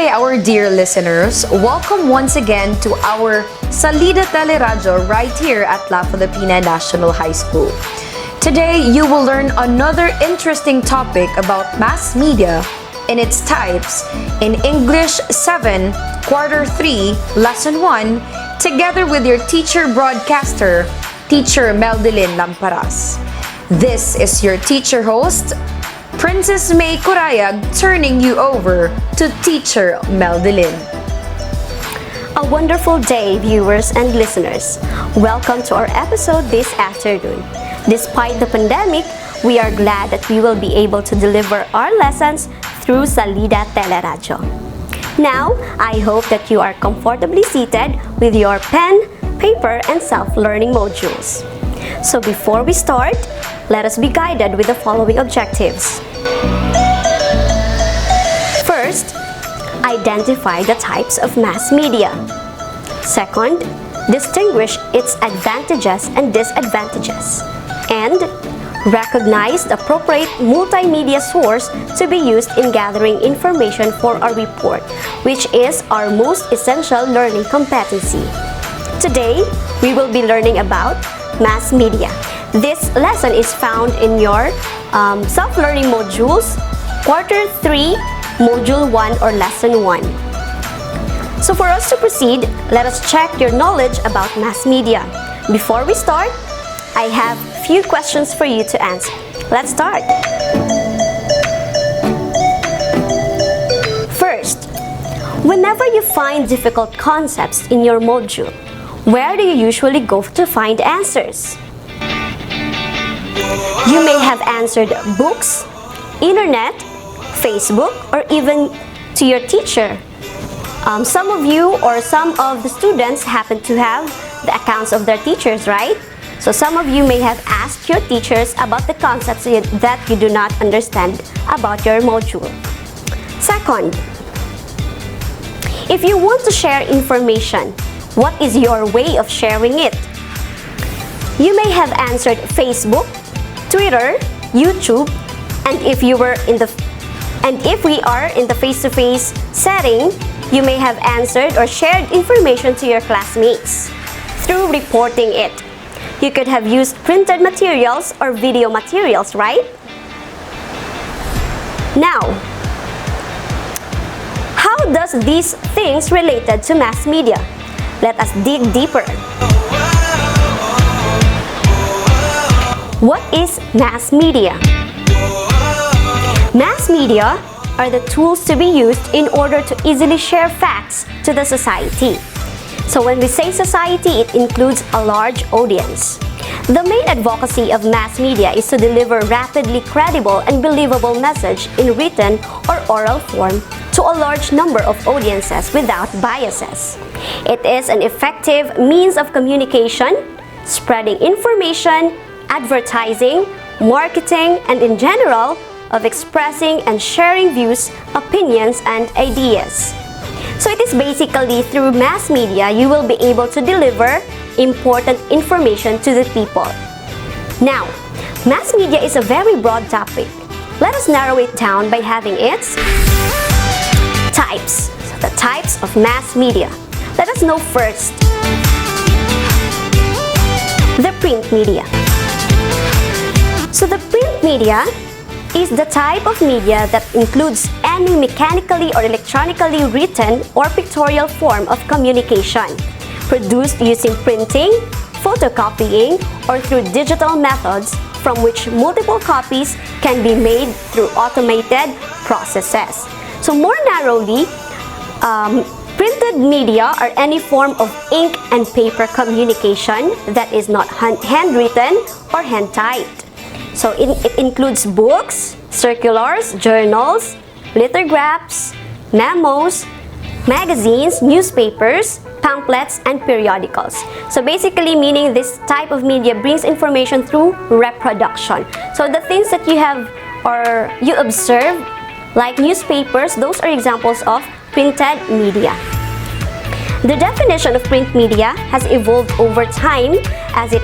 day, our dear listeners. Welcome once again to our Salida TeleRadyo right here at La Filipina National High School. Today, you will learn another interesting topic about mass media and its types in English 7, Quarter 3, Lesson 1, together with your teacher broadcaster, Teacher Meldelyn Lamparas. This is your teacher host, Princess May Kurayag, turning you over to Teacher Meldelyn. A wonderful day, viewers and listeners. Welcome to our episode this afternoon. Despite the pandemic, we are glad that we will be able to deliver our lessons through Salida TeleRadyo. Now, I hope that you are comfortably seated with your pen, paper, and self-learning modules. So before we start, let us be guided with the following objectives. First, identify the types of mass media. Second, distinguish its advantages and disadvantages. And recognize the appropriate multimedia source to be used in gathering information for our report, which is our most essential learning competency. Today, we will be learning about mass media. This lesson is found in your self-learning modules, Quarter 3, Module 1 or Lesson 1. So for us to proceed, let us check your knowledge about mass media. Before we start, I have a few questions for you to answer. Let's start. First, whenever you find difficult concepts in your module, where do you usually go to find answers? You may have answered books, internet, Facebook, or even to your teacher. Some of you or some of the students happen to have the accounts of their teachers, right? So some of you may have asked your teachers about the concepts that you do not understand about your module. Second, if you want to share information, what is your way of sharing it? You may have answered Facebook, Twitter, YouTube, and if we are in the face-to-face setting, you may have answered or shared information to your classmates through reporting it. You could have used printed materials or video materials, right? Now, how does these things related to mass media? Let us dig deeper. What is mass media? Mass media are the tools to be used in order to easily share facts to the society. So when we say society, it includes a large audience. The main advocacy of mass media is to deliver rapidly credible and believable message in written or oral form to a large number of audiences without biases. It is an effective means of communication, spreading information, advertising, marketing, and in general, of expressing and sharing views, opinions, and ideas. So it is basically through mass media you will be able to deliver important information to the people. Now, mass media is a very broad topic. Let us narrow it down by having its types. So the types of mass media. Let us know first the print media. So the print media is the type of media that includes any mechanically or electronically written or pictorial form of communication produced using printing, photocopying, or through digital methods from which multiple copies can be made through automated processes. So more narrowly, printed media are any form of ink and paper communication that is not handwritten or hand-typed. So it includes books, circulars, journals, lithographs, memos, magazines, newspapers, pamphlets, and periodicals. So basically meaning this type of media brings information through reproduction. So the things that you have or you observe, like newspapers, those are examples of printed media. The definition of print media has evolved over time as it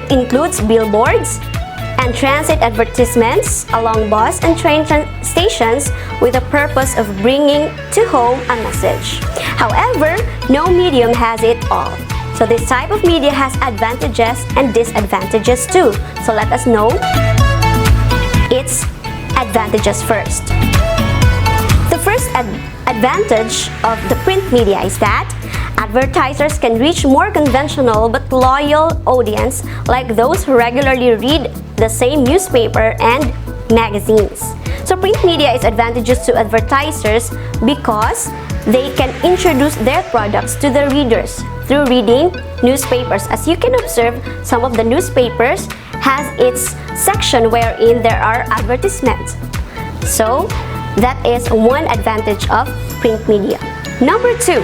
includes billboards, and transit advertisements along bus and train stations with the purpose of bringing to home a message. However, no medium has it all. So this type of media has advantages and disadvantages too. So let us know its advantages first. The first advantage of the print media is that advertisers can reach more conventional but loyal audience like those who regularly read the same newspaper and magazines. So print media is advantageous to advertisers because they can introduce their products to the readers through reading newspapers. As you can observe, some of the newspapers has its section wherein there are advertisements. So that is one advantage of print media. Number 2,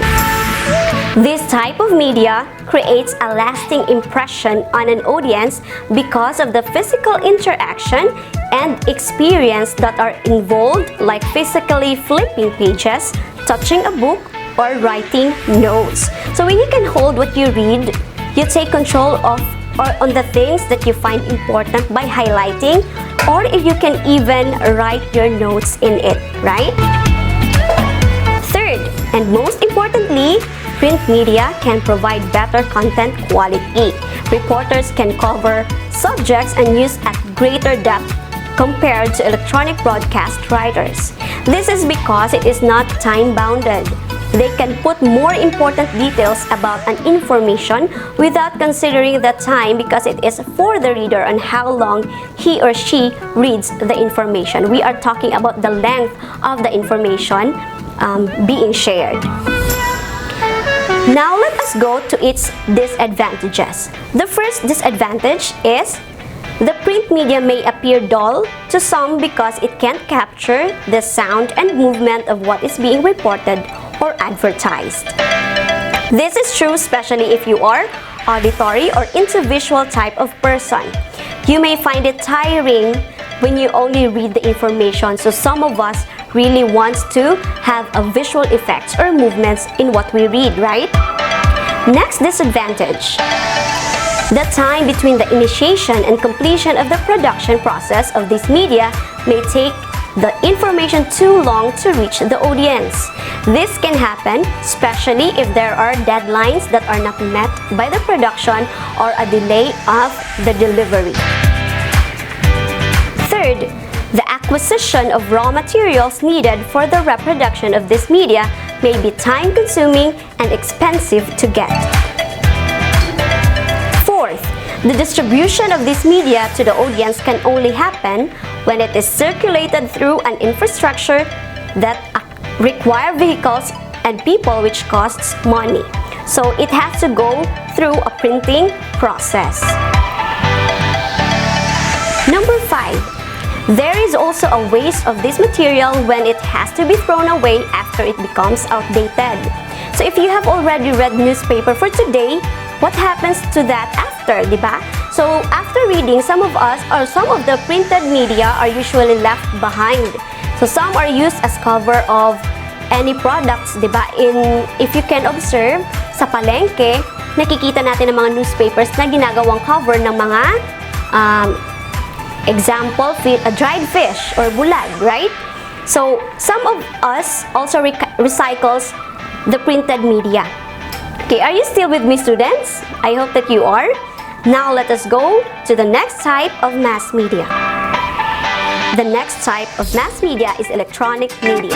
this type of media creates a lasting impression on an audience because of the physical interaction and experience that are involved, like physically flipping pages, touching a book, or writing notes. So when you can hold what you read, you take control of or on the things that you find important by highlighting, or if you can even write your notes in it, right? Third, and most importantly, print media can provide better content quality. Reporters can cover subjects and news at greater depth compared to electronic broadcast writers. This is because it is not time-bounded. They can put more important details about an information without considering the time because it is for the reader on how long he or she reads the information. We are talking about the length of the information being shared. Now let us go to its disadvantages. The first disadvantage is the print media may appear dull to some because it can't capture the sound and movement of what is being reported or advertised. This is true especially if you are auditory or into visual type of person. You may find it tiring when you only read the information, so some of us really wants to have a visual effects or movements in what we read, right? Next disadvantage. The time between the initiation and completion of the production process of this media may take the information too long to reach the audience. This can happen especially if there are deadlines that are not met by the production or a delay of the delivery. Third, the acquisition of raw materials needed for the reproduction of this media may be time-consuming and expensive to get. Fourth, the distribution of this media to the audience can only happen when it is circulated through an infrastructure that require vehicles and people, which costs money. So it has to go through a printing process. Number 5, there is also a waste of this material when it has to be thrown away after it becomes outdated. So if you have already read newspaper for today, what happens to that after, diba? So after reading, some of us or some of the printed media are usually left behind. So some are used as cover of any products, diba? If you can observe, sa palengke, nakikita natin ang mga newspapers na ginagawang cover ng mga example, dried fish or bulag, right? So some of us also recycles the printed media. Okay, are you still with me, students? I hope that you are. Now let us go to the next type of mass media. The next type of mass media is electronic media.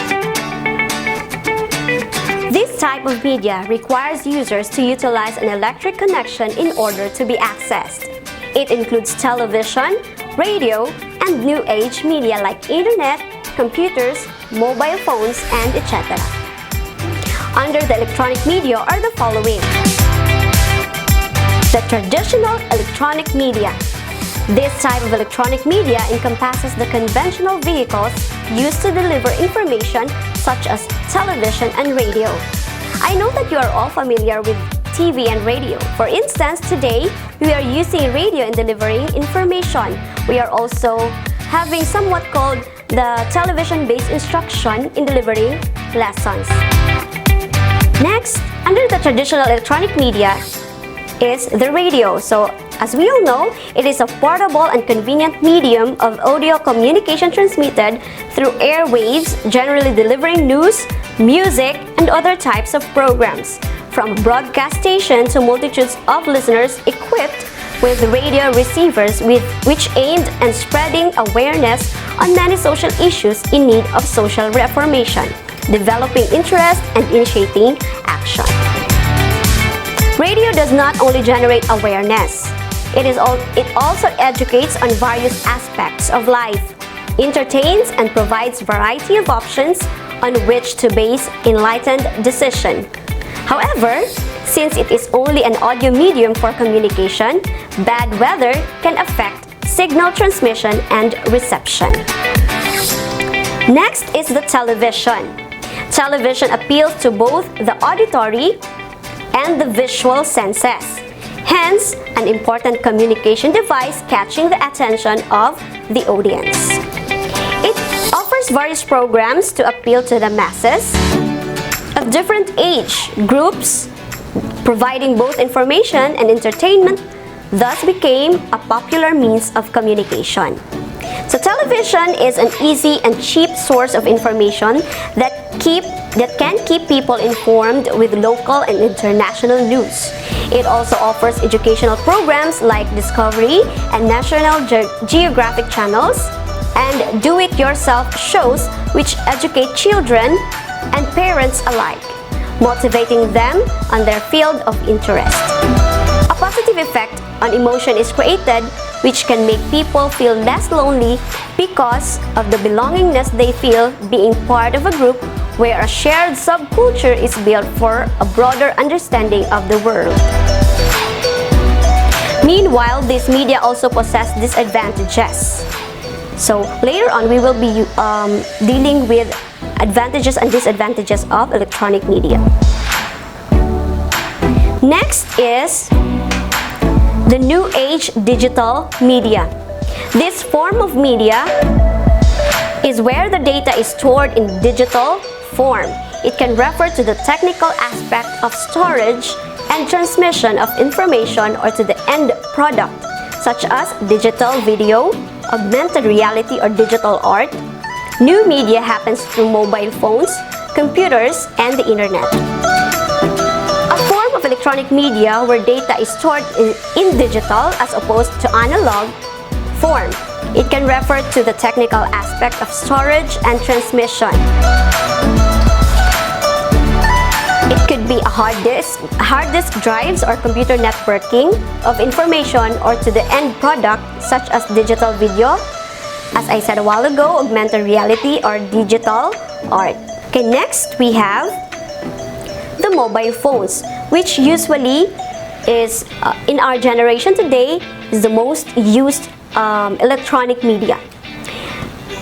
This type of media requires users to utilize an electric connection in order to be accessed. It includes television, radio, and new age media like internet, computers, mobile phones, and etc. Under the electronic media are the following. The traditional electronic media. This type of electronic media encompasses the conventional vehicles used to deliver information such as television and radio. I know that you are all familiar with TV and radio. For instance, today, we are using radio in delivering information. We are also having somewhat called the television-based instruction in delivering lessons. Next, under the traditional electronic media is the radio. So, As we all know, it is a portable and convenient medium of audio communication transmitted through airwaves, generally delivering news, music, and other types of programs, from a broadcast station to multitudes of listeners equipped with radio receivers which aimed at spreading awareness on many social issues in need of social reformation, developing interest, and initiating action. Radio does not only generate awareness, it also educates on various aspects of life, entertains, and provides variety of options on which to base enlightened decision. However, since it is only an audio medium for communication, bad weather can affect signal transmission and reception. Next is the television. Television appeals to both the auditory and the visual senses, hence an important communication device catching the attention of the audience. It offers various programs to appeal to the masses of different age groups, providing both information and entertainment, thus became a popular means of communication. So television is an easy and cheap source of information that can keep people informed with local and international news. It also offers educational programs like Discovery and National Geographic channels, and do-it-yourself shows which educate children and parents alike, motivating them on their field of interest. A positive effect on emotion is created which can make people feel less lonely because of the belongingness they feel being part of a group where a shared subculture is built for a broader understanding of the world. Meanwhile, this media also possess disadvantages. So later on, we will be dealing with advantages and disadvantages of electronic media. Next is the new age digital media. This form of media is where the data is stored in digital form. It can refer to the technical aspect of storage and transmission of information or to the end product, such as digital video, augmented reality or digital art. New media happens through mobile phones, computers, and the internet. A form of electronic media where data is stored in digital as opposed to analog form. It can refer to the technical aspect of storage and transmission. It could be a hard disk drives or computer networking of information, or to the end product such as digital video, as I said a while ago, augmented reality or digital art. Okay, next we have the mobile phones, which usually is in our generation today is the most used electronic media.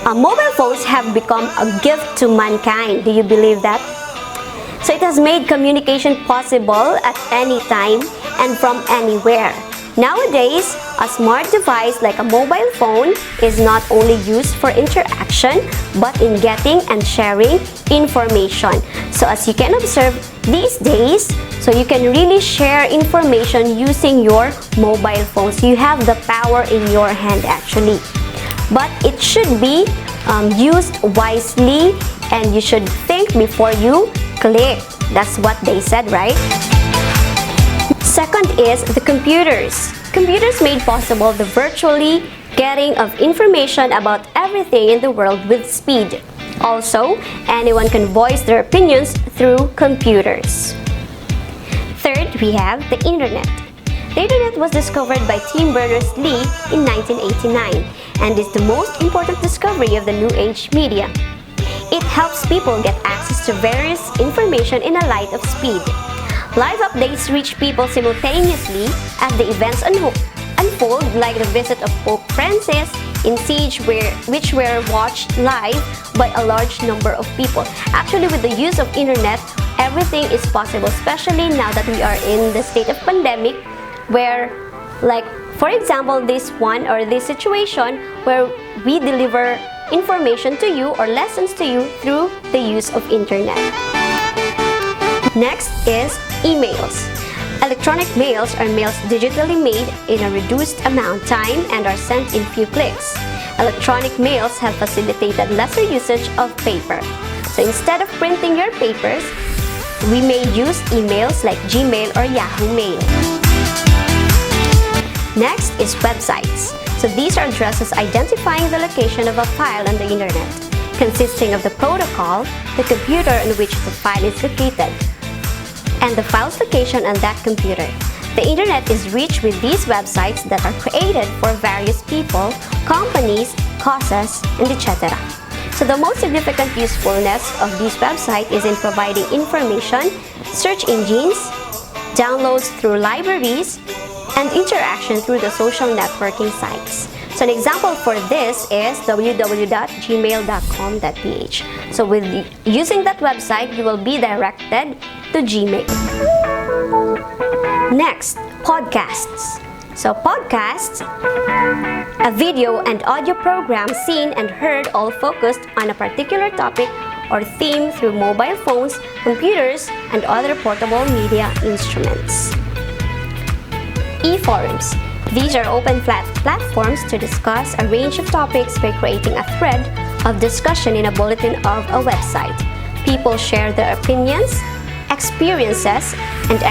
Mobile phones have become a gift to mankind. Do you believe that? So it has made communication possible at any time and from anywhere. Nowadays, a smart device like a mobile phone is not only used for interaction but in getting and sharing information. So as you can observe these days, so you can really share information using your mobile phones. You have the power in your hand actually. But it should be used wisely, and you should think before you click. That's what they said, right? Second is the computers. Computers made possible the virtually getting of information about everything in the world with speed. Also, anyone can voice their opinions through computers. Third, we have the internet. The internet was discovered by Tim Berners-Lee in 1989 and is the most important discovery of the new age media. It helps people get access to various information in a light of speed. Live updates reach people simultaneously as the events unfold, like the visit of Pope Francis in Siege, which were watched live by a large number of people. Actually, with the use of internet, everything is possible, especially now that we are in the state of pandemic, where, like, for example, this one or this situation where we deliver information to you or lessons to you through the use of internet. Next is emails. Electronic mails are mails digitally made in a reduced amount of time and are sent in few clicks. Electronic mails have facilitated lesser usage of paper. So instead of printing your papers, we may use emails like Gmail or Yahoo Mail. Next is websites. So these are addresses identifying the location of a file on the internet, consisting of the protocol, the computer on which the file is located, and the file's location on that computer. The internet is rich with these websites that are created for various people, companies, causes, and etc. So the most significant usefulness of this website is in providing information, search engines, downloads through libraries, and interaction through the social networking sites. So an example for this is www.gmail.com.ph. So with using that website, you will be directed to Gmail. Next, podcasts. So podcasts, a video and audio program seen and heard all focused on a particular topic or theme through mobile phones, computers, and other portable media instruments. E-forums. These are open platforms to discuss a range of topics by creating a thread of discussion in a bulletin of a website. People share their opinions, experiences, and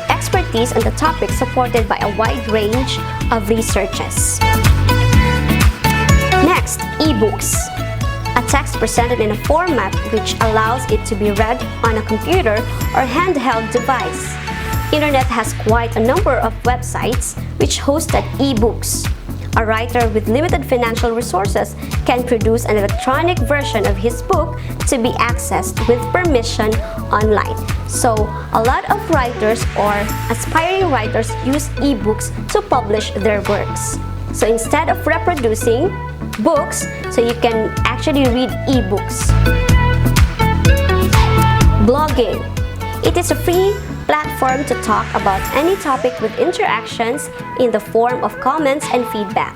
expertise on the topic supported by a wide range of researches. Next, ebooks. A text presented in a format which allows it to be read on a computer or handheld device. Internet has quite a number of websites which hosted ebooks. A writer with limited financial resources can produce an electronic version of his book to be accessed with permission online. So, a lot of writers or aspiring writers use ebooks to publish their works. So, instead of reproducing books, so you can actually read ebooks. Blogging. It is a free platform to talk about any topic with interactions in the form of comments and feedback.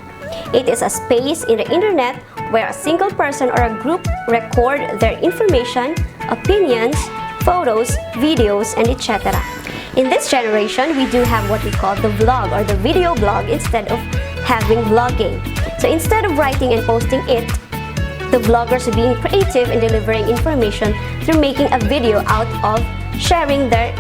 It is a space in the internet where a single person or a group record their information, opinions, photos, videos, and etc. In this generation, we do have what we call the vlog or the video blog instead of having blogging. So instead of writing and posting it, the vloggers are being creative in delivering information through making a video out of sharing the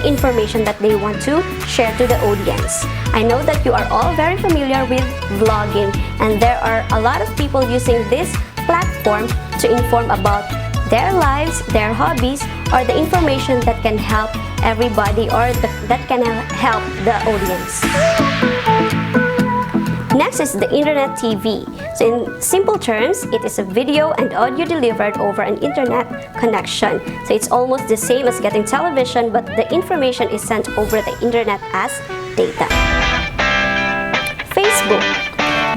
information that they want to share to the audience. I know that you are all very familiar with vlogging, and there are a lot of people using this platform to inform about their lives, their hobbies, or the information that can help everybody or that can help the audience. Next is the Internet TV. So in simple terms, it is a video and audio delivered over an internet connection. So it's almost the same as getting television, but the information is sent over the internet as data. Facebook.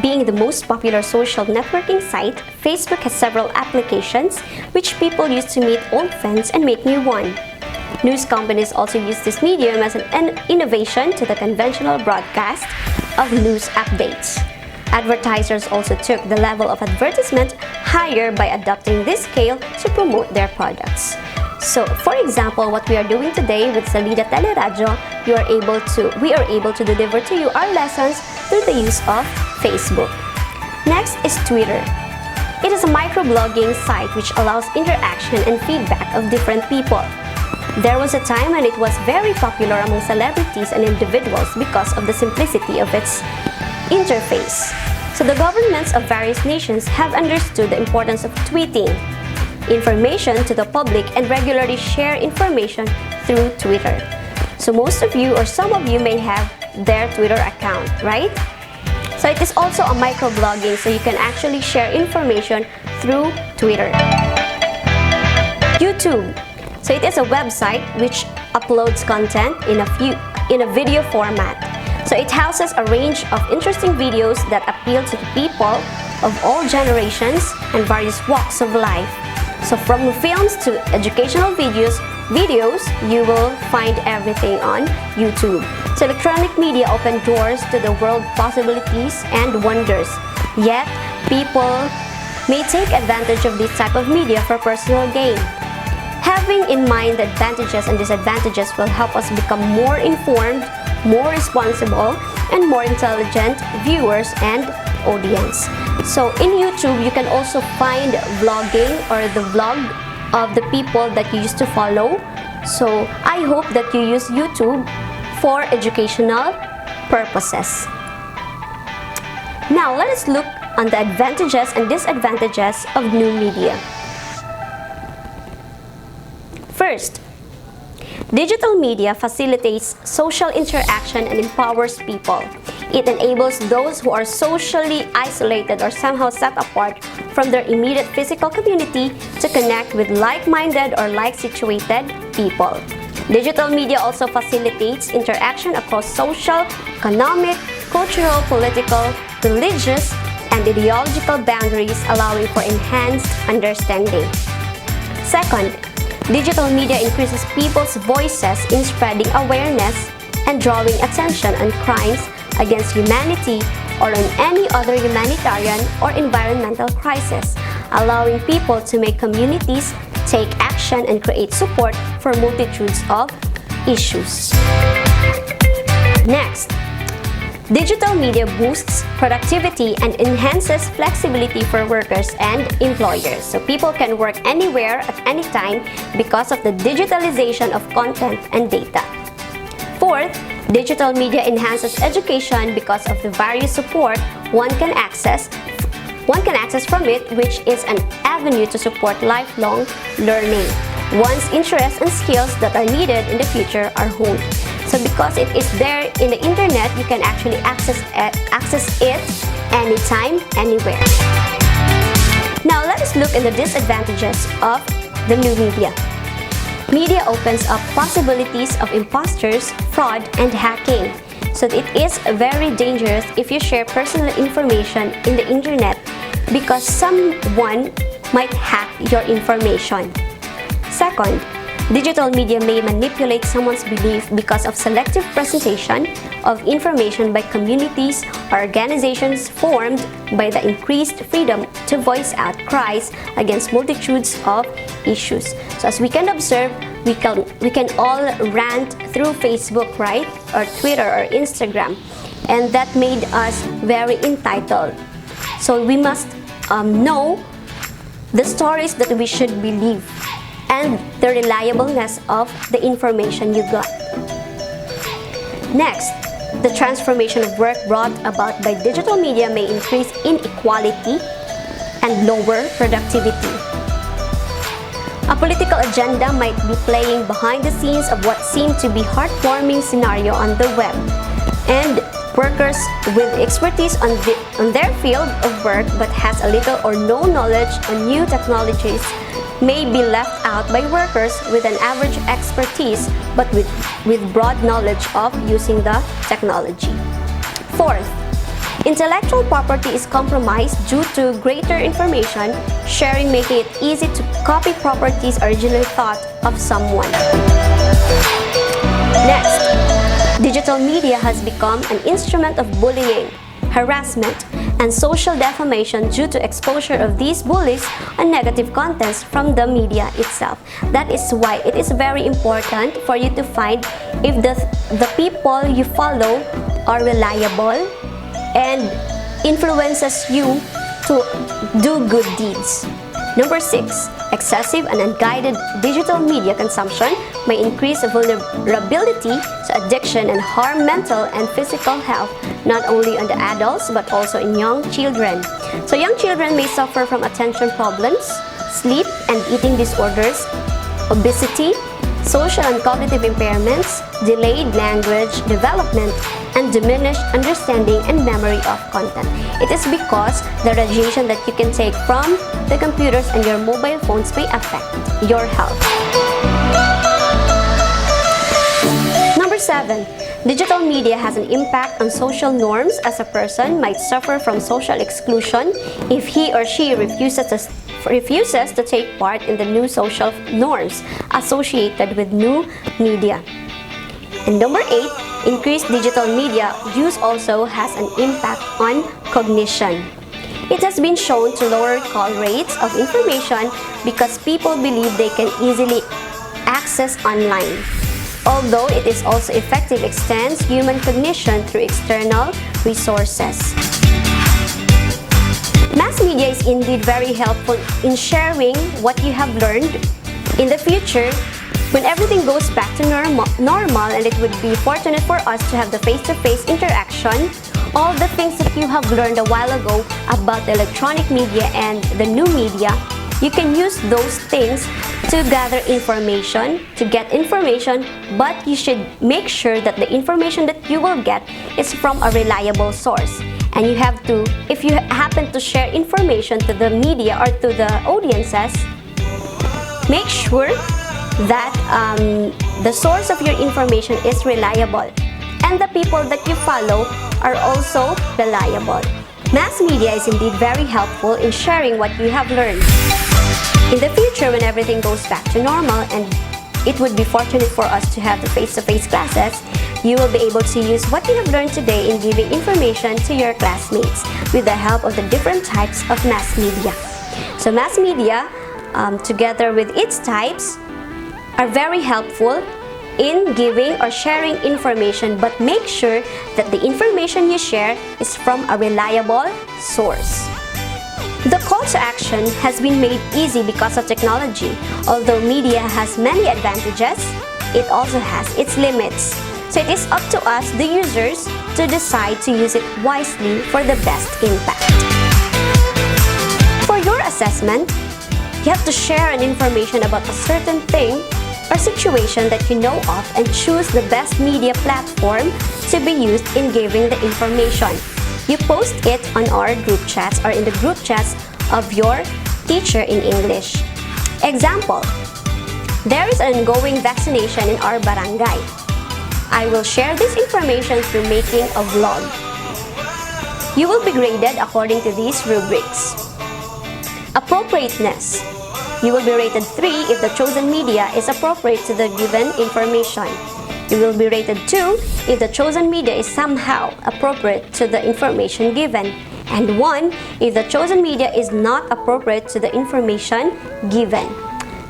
Being the most popular social networking site, Facebook has several applications which people use to meet old friends and make new ones. News companies also use this medium as an innovation to the conventional broadcast of news updates. Advertisers also took the level of advertisement higher by adopting this scale to promote their products. So, for example, what we are doing today with Salida TeleRadyo, we are able to deliver to you our lessons through the use of Facebook. Next is Twitter. It is a microblogging site which allows interaction and feedback of different people. There was a time when it was very popular among celebrities and individuals because of the simplicity of its interface. So the governments of various nations have understood the importance of tweeting information to the public and regularly share information through Twitter. So most of you or some of you may have their Twitter account, right? So it is also a microblogging, so you can actually share information through Twitter. YouTube. So it is a website which uploads content in a video format. So it houses a range of interesting videos that appeal to people of all generations and various walks of life. So from films to educational videos, you will find everything on YouTube. So electronic media opened doors to the world possibilities and wonders. Yet, people may take advantage of this type of media for personal gain. Having in mind the advantages and disadvantages will help us become more informed, more responsible, and more intelligent viewers and audience. So in YouTube, you can also find vlogging or the vlog of the people that you used to follow. So I hope that you use YouTube for educational purposes. Now let us look on the advantages and disadvantages of new media. First, digital media facilitates social interaction and empowers people. It enables those who are socially isolated or somehow set apart from their immediate physical community to connect with like-minded or like-situated people. Digital media also facilitates interaction across social, economic, cultural, political, religious, and ideological boundaries, allowing for enhanced understanding. Second, digital media increases people's voices in spreading awareness and drawing attention on crimes against humanity or on any other humanitarian or environmental crisis, allowing people to make communities take action and create support for multitudes of issues. Next, digital media boosts productivity and enhances flexibility for workers and employers. So people can work anywhere at any time because of the digitalization of content and data. Fourth, digital media enhances education because of the various support one can access from it, which is an avenue to support lifelong learning. One's interests and skills that are needed in the future are honed. So because it is there in the internet, you can actually access it anytime, anywhere. Now let us look at the disadvantages of the new media. Media opens up possibilities of imposters, fraud, and hacking. So it is very dangerous if you share personal information in the internet because someone might hack your information. Second, digital media may manipulate someone's belief because of selective presentation of information by communities or organizations formed by the increased freedom to voice out cries against multitudes of issues. So as we can observe, we can all rant through Facebook, right? Or Twitter or Instagram. And that made us very entitled. So we must know the stories that we should believe and the reliableness of the information you got. Next, the transformation of work brought about by digital media may increase inequality and lower productivity. A political agenda might be playing behind the scenes of what seemed to be heartwarming scenario on the web, and workers with expertise on their field of work but has a little or no knowledge on new technologies may be left out by workers with an average expertise but with broad knowledge of using the technology. Fourth, intellectual property is compromised due to greater information sharing, making it easy to copy properties originally thought of someone. Next, digital media has become an instrument of bullying, harassment, and social defamation due to exposure of these bullies and negative contents from the media itself. That is why it is very important for you to find if the people you follow are reliable and influences you to do good deeds. Number 6, excessive and unguided digital media consumption may increase vulnerability to addiction and harm mental and physical health, not only on the adults but also in young children. So young children may suffer from attention problems, sleep and eating disorders, obesity, social and cognitive impairments, delayed language development, and diminished understanding and memory of content. It is because the radiation that you can take from the computers and your mobile phones may affect your health. Number 7, digital media has an impact on social norms, as a person might suffer from social exclusion if he or she refuses to take part in the new social norms associated with new media. And number 8, increased digital media use also has an impact on cognition. It has been shown to lower recall rates of information because people believe they can easily access online. Although it is also effective extends human cognition through external resources. Mass media is indeed very helpful in sharing what you have learned. In the future, when everything goes back to normal, and it would be fortunate for us to have the face-to-face interaction, all the things that you have learned a while ago about the electronic media and the new media, you can use those things to gather information, to get information, but you should make sure that the information that you will get is from a reliable source. And you have to, if you happen to share information to the media or to the audiences, make sure that the source of your information is reliable and the people that you follow are also reliable. Mass media is indeed very helpful in sharing what you have learned. In the future, when everything goes back to normal and it would be fortunate for us to have the face-to-face classes, you will be able to use what you have learned today in giving information to your classmates with the help of the different types of mass media. So mass media, together with its types, are very helpful in giving or sharing information, but make sure that the information you share is from a reliable source. The call to action has been made easy because of technology. Although media has many advantages, it also has its limits. So it is up to us, the users, to decide to use it wisely for the best impact. For your assessment, you have to share an information about a certain thing or situation that you know of and choose the best media platform to be used in giving the information. You post it on our group chats or in the group chats of your teacher in English. Example, there is an ongoing vaccination in our barangay. I will share this information through making a vlog. You will be graded according to these rubrics. Appropriateness. You will be rated 3 if the chosen media is appropriate to the given information. You will be rated 2 if the chosen media is somehow appropriate to the information given, and 1 if the chosen media is not appropriate to the information given.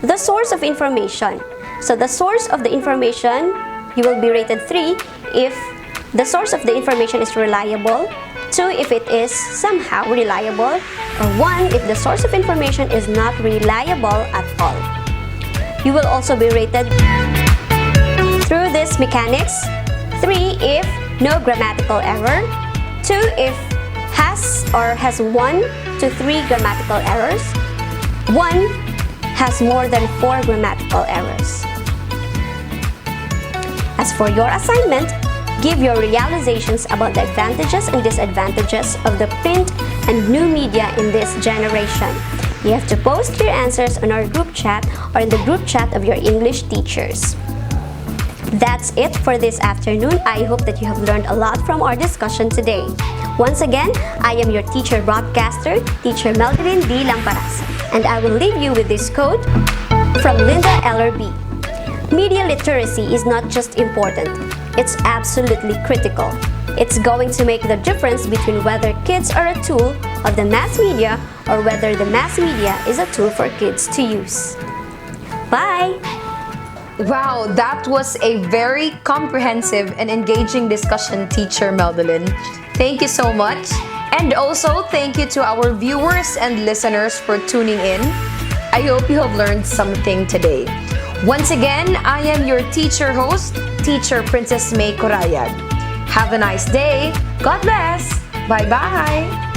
The source of information. So the source of the information, you will be rated 3 if the source of the information is reliable, 2 if it is somehow reliable, or 1 if the source of information is not reliable at all. You will also be rated through this mechanics, 3 if no grammatical error, 2 if has 1 to 3 grammatical errors, 1 has more than 4 grammatical errors. As for your assignment, give your realizations about the advantages and disadvantages of the print and new media in this generation. You have to post your answers on our group chat or in the group chat of your English teachers. That's it for this afternoon. I hope that you have learned a lot from our discussion today. Once again, I am your teacher broadcaster, Teacher Melvin D. Lamparas, and I will leave you with this quote from Linda LRB. Media literacy is not just important, it's absolutely critical. It's going to make the difference between whether kids are a tool of the mass media or whether the mass media is a tool for kids to use. Bye! Wow, that was a very comprehensive and engaging discussion, Teacher Melvin. Thank you so much. And also, thank you to our viewers and listeners for tuning in. I hope you have learned something today. Once again, I am your teacher host, Teacher Princess May Corayag. Have a nice day. God bless. Bye-bye.